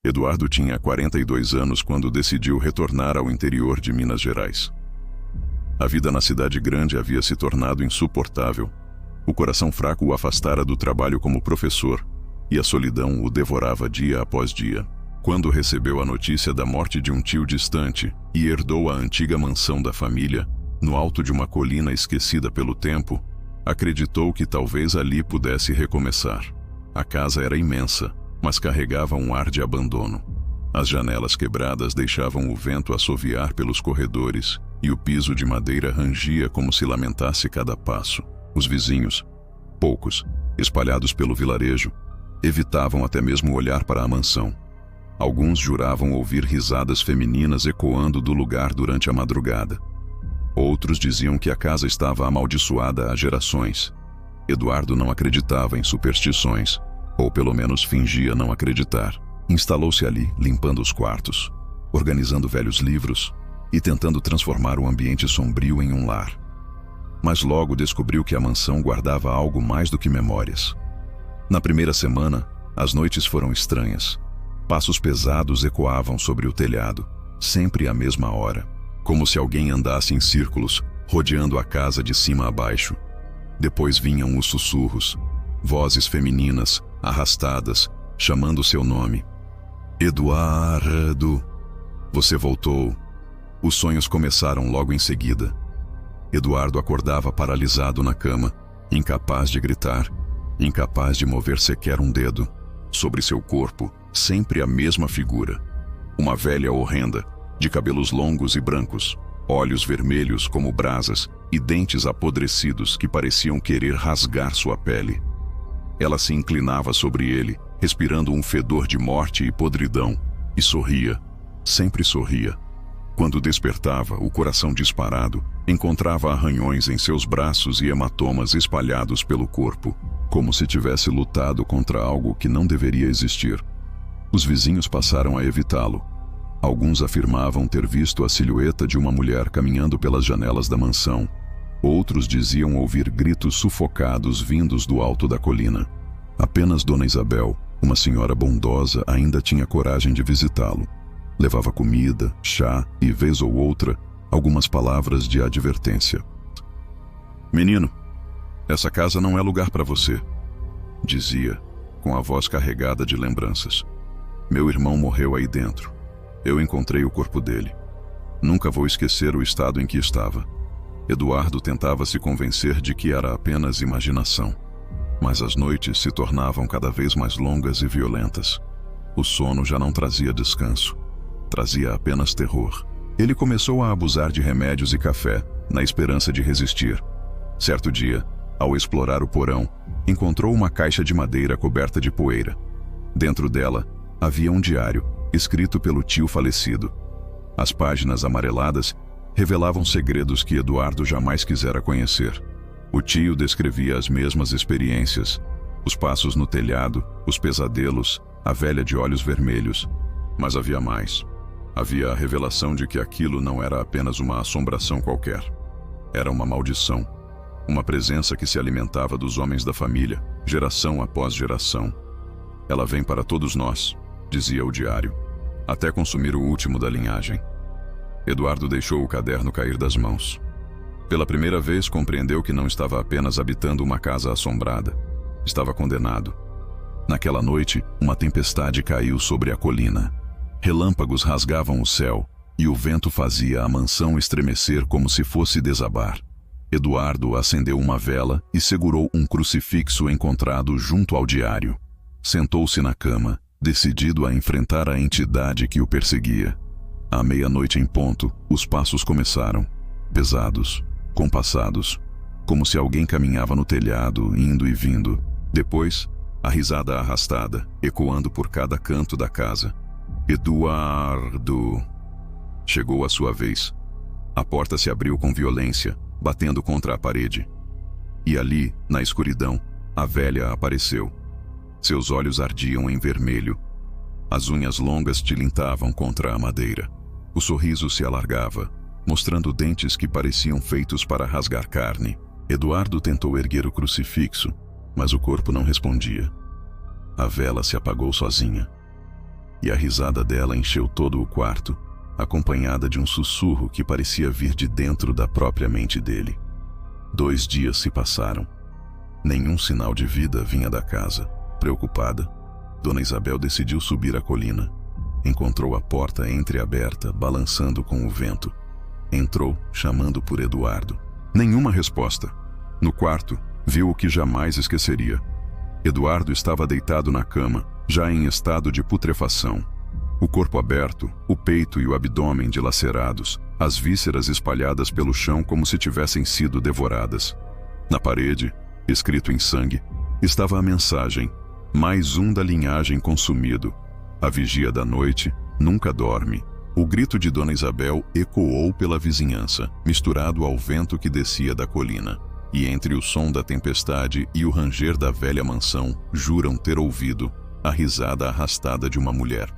Eduardo tinha 42 anos quando decidiu retornar ao interior de Minas Gerais. A vida na cidade grande havia se tornado insuportável. O coração fraco o afastara do trabalho como professor, e a solidão o devorava dia após dia. Quando recebeu a notícia da morte de um tio distante e herdou a antiga mansão da família, no alto de uma colina esquecida pelo tempo, acreditou que talvez ali pudesse recomeçar. A casa era imensa, mas carregava um ar de abandono. As janelas quebradas deixavam o vento assoviar pelos corredores e o piso de madeira rangia como se lamentasse cada passo. Os vizinhos, poucos, espalhados pelo vilarejo, evitavam até mesmo olhar para a mansão. Alguns juravam ouvir risadas femininas ecoando do lugar durante a madrugada. Outros diziam que a casa estava amaldiçoada há gerações. Eduardo não acreditava em superstições, ou pelo menos fingia não acreditar. Instalou-se ali, limpando os quartos, organizando velhos livros e tentando transformar o ambiente sombrio em um lar. Mas logo descobriu que a mansão guardava algo mais do que memórias. Na primeira semana, as noites foram estranhas. Passos pesados ecoavam sobre o telhado, sempre à mesma hora, como se alguém andasse em círculos, rodeando a casa de cima a baixo. Depois vinham os sussurros, vozes femininas, arrastadas, chamando seu nome. Eduardo! Você voltou. Os sonhos começaram logo em seguida. Eduardo acordava paralisado na cama, incapaz de gritar, incapaz de mover sequer um dedo. Sobre seu corpo, sempre a mesma figura. Uma velha horrenda, de cabelos longos e brancos, olhos vermelhos como brasas e dentes apodrecidos que pareciam querer rasgar sua pele. Ela se inclinava sobre ele, respirando um fedor de morte e podridão, e sorria, sempre sorria. Quando despertava, o coração disparado, encontrava arranhões em seus braços e hematomas espalhados pelo corpo, como se tivesse lutado contra algo que não deveria existir. Os vizinhos passaram a evitá-lo. Alguns afirmavam ter visto a silhueta de uma mulher caminhando pelas janelas da mansão. Outros diziam ouvir gritos sufocados vindos do alto da colina. Apenas Dona Isabel, uma senhora bondosa, ainda tinha coragem de visitá-lo. Levava comida, chá e, vez ou outra, algumas palavras de advertência. Menino, essa casa não é lugar para você, dizia, com a voz carregada de lembranças. Meu irmão morreu aí dentro. Eu encontrei o corpo dele. Nunca vou esquecer o estado em que estava. Eduardo tentava se convencer de que era apenas imaginação. Mas as noites se tornavam cada vez mais longas e violentas. O sono já não trazia descanso. Trazia apenas terror. Ele começou a abusar de remédios e café, na esperança de resistir. Certo dia, ao explorar o porão, encontrou uma caixa de madeira coberta de poeira. Dentro dela, havia um diário, escrito pelo tio falecido. As páginas amareladas revelavam segredos que Eduardo jamais quisera conhecer. O tio descrevia as mesmas experiências, os passos no telhado, os pesadelos, a velha de olhos vermelhos. Mas havia mais. Havia a revelação de que aquilo não era apenas uma assombração qualquer. Era uma maldição. Uma presença que se alimentava dos homens da família, geração após geração. Ela vem para todos nós, dizia o diário, até consumir o último da linhagem. Eduardo deixou o caderno cair das mãos. Pela primeira vez compreendeu que não estava apenas habitando uma casa assombrada. Estava condenado. Naquela noite, uma tempestade caiu sobre a colina. Relâmpagos rasgavam o céu, e o vento fazia a mansão estremecer como se fosse desabar. Eduardo acendeu uma vela e segurou um crucifixo encontrado junto ao diário. Sentou-se na cama, decidido a enfrentar a entidade que o perseguia. À meia-noite em ponto, os passos começaram, pesados, compassados, como se alguém caminhava no telhado, indo e vindo. Depois, a risada arrastada, ecoando por cada canto da casa. Eduardo! Chegou a sua vez. A porta se abriu com violência, batendo contra a parede. E ali, na escuridão, a velha apareceu. Seus olhos ardiam em vermelho. As unhas longas tilintavam contra a madeira. O sorriso se alargava, mostrando dentes que pareciam feitos para rasgar carne. Eduardo tentou erguer o crucifixo, mas o corpo não respondia. A vela se apagou sozinha. e a risada dela encheu todo o quarto, acompanhada de um sussurro que parecia vir de dentro da própria mente dele. 2 dias se passaram. Nenhum sinal de vida vinha da casa. Preocupada, Dona Isabel decidiu subir a colina. Encontrou a porta entreaberta, balançando com o vento. Entrou, chamando por Eduardo. Nenhuma resposta. No quarto, viu o que jamais esqueceria. Eduardo estava deitado na cama, já em estado de putrefação. O corpo aberto, o peito e o abdômen dilacerados, as vísceras espalhadas pelo chão como se tivessem sido devoradas. Na parede, escrito em sangue, estava a mensagem: mais um da linhagem consumido. A vigia da noite nunca dorme. O grito de Dona Isabel ecoou pela vizinhança, misturado ao vento que descia da colina. E entre o som da tempestade e o ranger da velha mansão, juram ter ouvido a risada arrastada de uma mulher.